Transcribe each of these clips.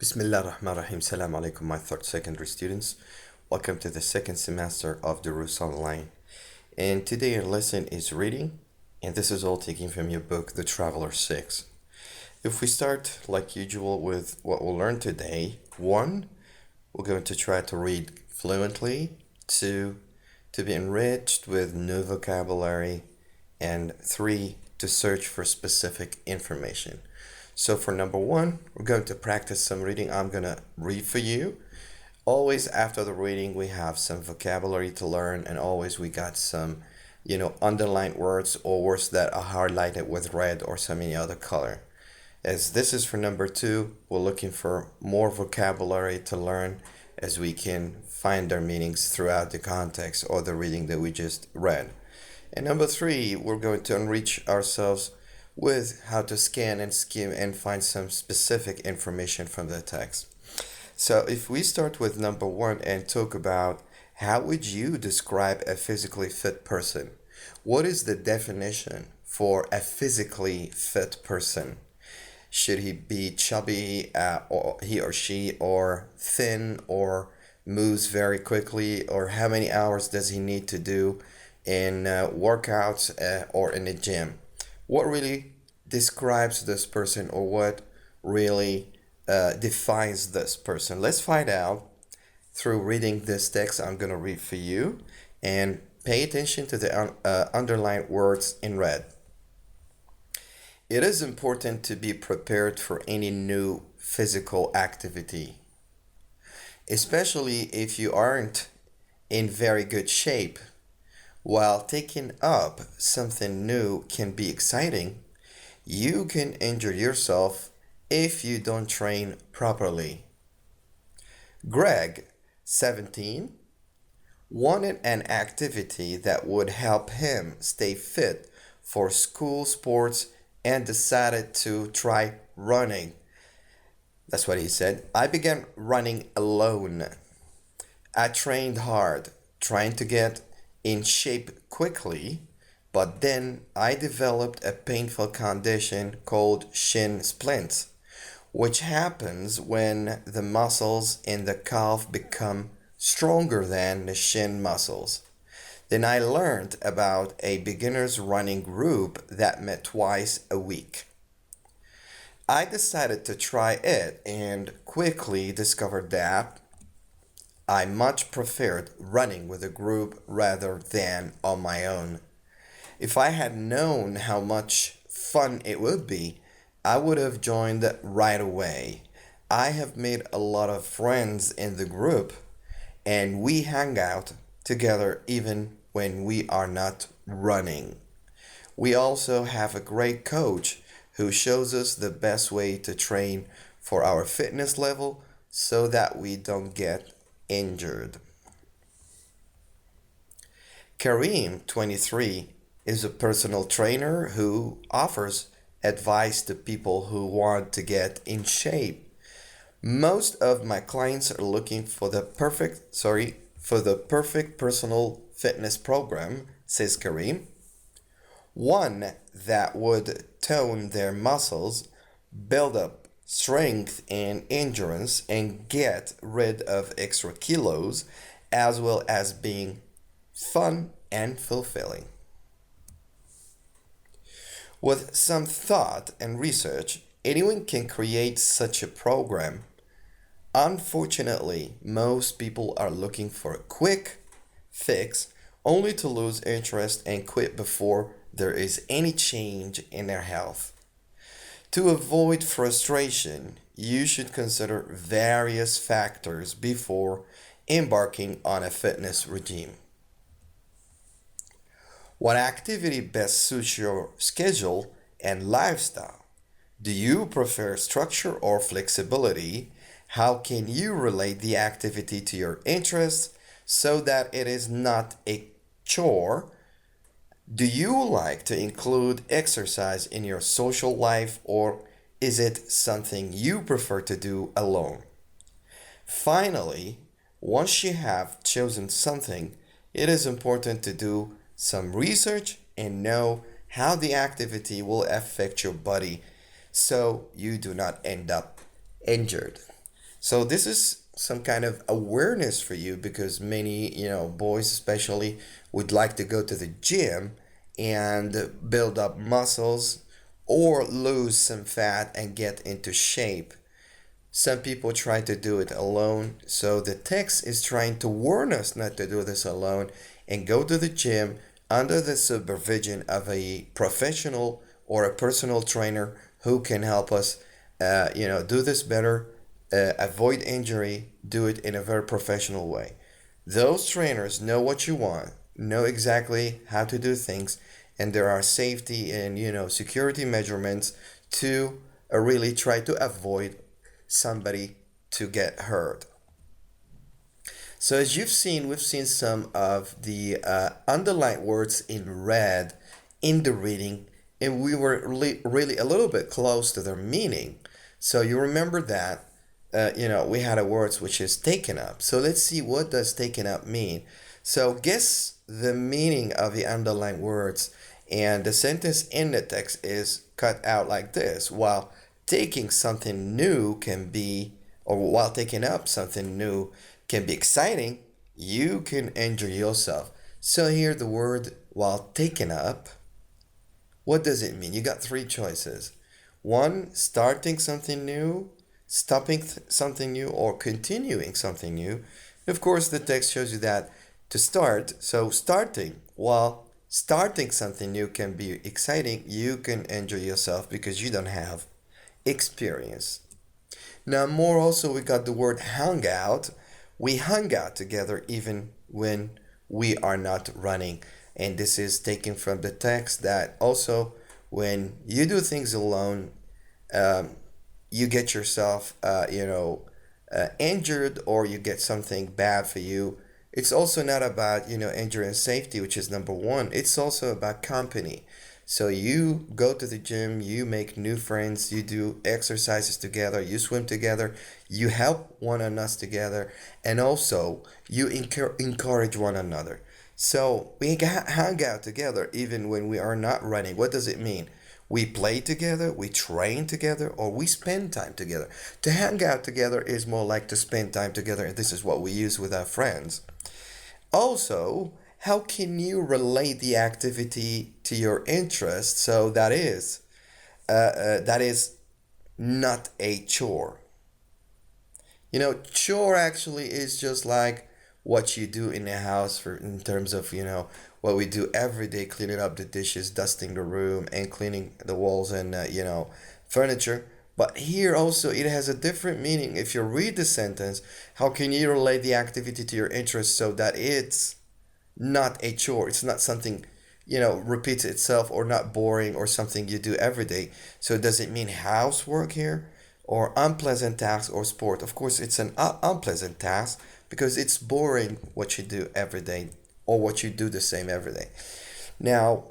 Bismillah ar-Rahman ar-Rahim. Salam alaikum, my third secondary students. Welcome to the second semester of the Rus Online. And today our lesson is reading, and this is all taken from your book, The Traveler 6. If we start, like usual, with what we'll learn today, 1, we're going to try to read fluently. 2, to be enriched with new vocabulary. And 3, to search for specific information. So for number 1, we're going to practice some reading. I'm going to read for you. Always after the reading, we have some vocabulary to learn, and always we got some, underlined words or words that are highlighted with red or some any other color. As this is for number 2, we're looking for more vocabulary to learn as we can find their meanings throughout the context or the reading that we just read. And number 3, we're going to enrich ourselves with how to scan and skim and find some specific information from the text. So if we start with number 1 and talk about how would you describe a physically fit person? What is the definition for a physically fit person? Should he be chubby, or he or she, or thin, or moves very quickly, or how many hours does he need to do in workouts or in the gym? What really describes this person, or what really defines this person? Let's find out through reading this text I'm going to read for you, and pay attention to the underlined words in red. It is important to be prepared for any new physical activity, especially if you aren't in very good shape. While taking up something new can be exciting, you can injure yourself if you don't train properly. Greg, 17, wanted an activity that would help him stay fit for school sports and decided to try running. That's what he said. I began running alone. I trained hard, trying to get in shape quickly, but then I developed a painful condition called shin splints, which happens when the muscles in the calf become stronger than the shin muscles. Then I learned about a beginner's running group that met twice a week. I decided to try it and quickly discovered that I much preferred running with a group rather than on my own. If I had known how much fun it would be, I would have joined right away. I have made a lot of friends in the group, and we hang out together even when we are not running. We also have a great coach who shows us the best way to train for our fitness level so that we don't get injured. Kareem, 23, is a personal trainer who offers advice to people who want to get in shape. Most of my clients are looking for the perfect personal fitness program, says Kareem. One that would tone their muscles, build up strength and endurance, and get rid of extra kilos, as well as being fun and fulfilling. With some thought and research, anyone can create such a program. Unfortunately, most people are looking for a quick fix only to lose interest and quit before there is any change in their health. To avoid frustration, you should consider various factors before embarking on a fitness regime. What activity best suits your schedule and lifestyle? Do you prefer structure or flexibility? How can you relate the activity to your interests so that it is not a chore? Do you like to include exercise in your social life, or is it something you prefer to do alone? Finally, once you have chosen something, it is important to do some research and know how the activity will affect your body so you do not end up injured. So this is some kind of awareness for you because many, boys especially would like to go to the gym and build up muscles or lose some fat and get into shape. Some people try to do it alone. So the text is trying to warn us not to do this alone and go to the gym under the supervision of a professional or a personal trainer who can help us, do this better, avoid injury, do it in a very professional way. Those trainers know what you want, know exactly how to do things, and there are safety and security measurements to really try to avoid somebody to get hurt. So as you've seen, we've seen some of the underlined words in red in the reading, and we were really a little bit close to their meaning. So you remember that, we had a word which is taken up. So let's see, what does taken up mean? So guess the meaning of the underlined words, and the sentence in the text is cut out like this. While taking something new can be, or while taking up something new can be exciting, you can injure yourself. So here the word while taking up, what does it mean? You got three choices. One, starting something new, stopping something new, or continuing something new. Of course, the text shows you that to start, so starting, while starting something new can be exciting, you can injure yourself because you don't have experience. Now, more also, we got the word hung out. We hung out together even when we are not running. And this is taken from the text that also, when you do things alone, um, you get yourself, injured, or you get something bad for you. It's also not about, injury and safety, which is number one. It's also about company. So you go to the gym, you make new friends, you do exercises together, you swim together, you help one another together, and also you encourage one another. So we hang out together even when we are not running. What does it mean? We play together, we train together, or we spend time together. To hang out together is more like to spend time together, and this is what we use with our friends. Also, how can you relate the activity to your interest so that is not a chore? Chore actually is just like what you do in the house for in terms of, what we do every day, cleaning up the dishes, dusting the room, and cleaning the walls and, furniture. But here also it has a different meaning. If you read the sentence, how can you relate the activity to your interest so that it's not a chore? It's not something, repeats itself, or not boring, or something you do every day. So does it mean housework here, or unpleasant task, or sport? Of course, it's an unpleasant task because it's boring what you do every day, or what you do the same every day. Now,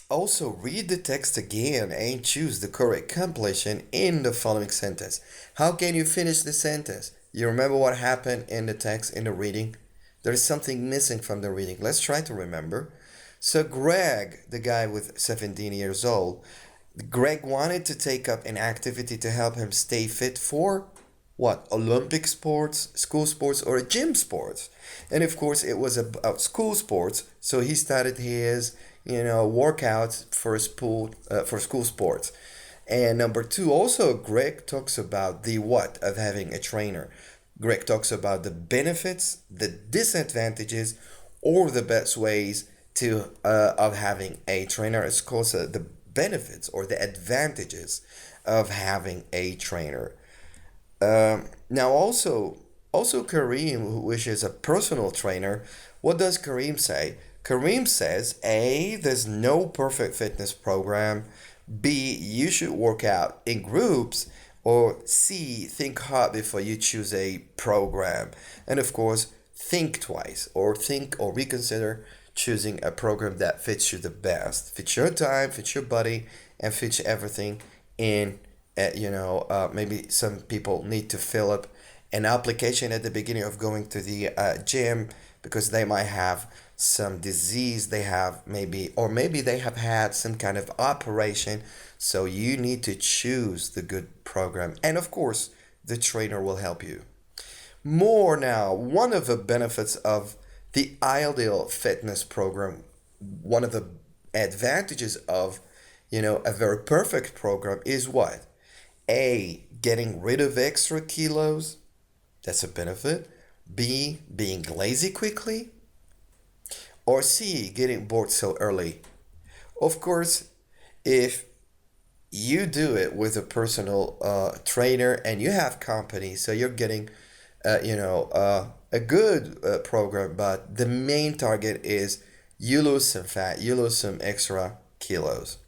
also read the text again and choose the correct completion in the following sentence. How can you finish the sentence? You remember what happened in the text, in the reading? There is something missing from the reading. Let's try to remember. So Greg, the guy with 17 years old, Greg wanted to take up an activity to help him stay fit for what? Olympic sports, school sports, or gym sports. And of course, it was about school sports. So he started his, workouts for school sports. And number two, also, Greg talks about the what of having a trainer. Greg talks about the benefits, the disadvantages, or the best ways to of having a trainer. It's called the benefits or the advantages of having a trainer. Now, also Kareem, which is a personal trainer, what does Kareem say? Kareem says, A, there's no perfect fitness program. B, you should work out in groups. Or C, think hard before you choose a program. And of course, think twice, or think or reconsider choosing a program that fits you the best, fits your time, fits your body, and fits everything in. Maybe some people need to fill up an application at the beginning of going to the gym because they might have some disease they have, maybe, or maybe they have had some kind of operation. So you need to choose the good program, and of course the trainer will help you. More now, one of the benefits of the ideal fitness program, one of the advantages of, a very perfect program is what? A, getting rid of extra kilos. That's a benefit. B, being lazy quickly. Or C, getting bored so early. Of course, if you do it with a personal trainer and you have company, so you're getting a good program, but the main target is you lose some fat, you lose some extra kilos.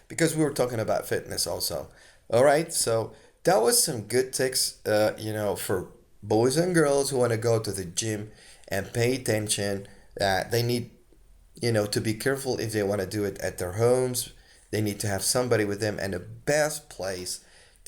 Because we were talking about fitness also. All right, so that was some good tips, for boys and girls who want to go to the gym and pay attention. That they need, to be careful if they want to do it at their homes. They need to have somebody with them, and the best place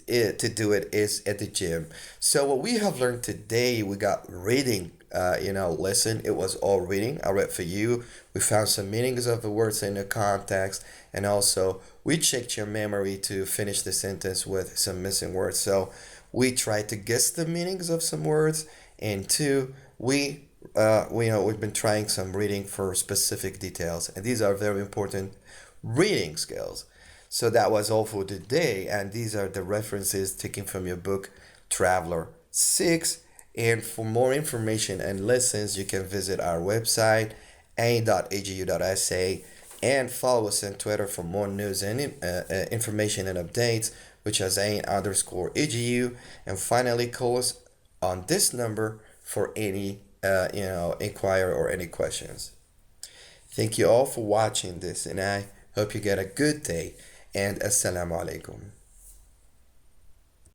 to do it is at the gym. So what we have learned today, we got reading. Lesson. It was all reading. I read for you. We found some meanings of the words in the context, and also we checked your memory to finish the sentence with some missing words. So we tried to guess the meanings of some words, and two, we've been trying some reading for specific details, and these are very important reading skills. So that was all for today, and these are the references taken from your book, Traveler 6. And for more information and lessons, you can visit our website, a.agu.sa, and follow us on Twitter for more news and information and updates, which is a_agu. And finally, call us on this number for any inquiry or any questions. Thank you all for watching this, and I hope you get a good day. And assalamu alaikum.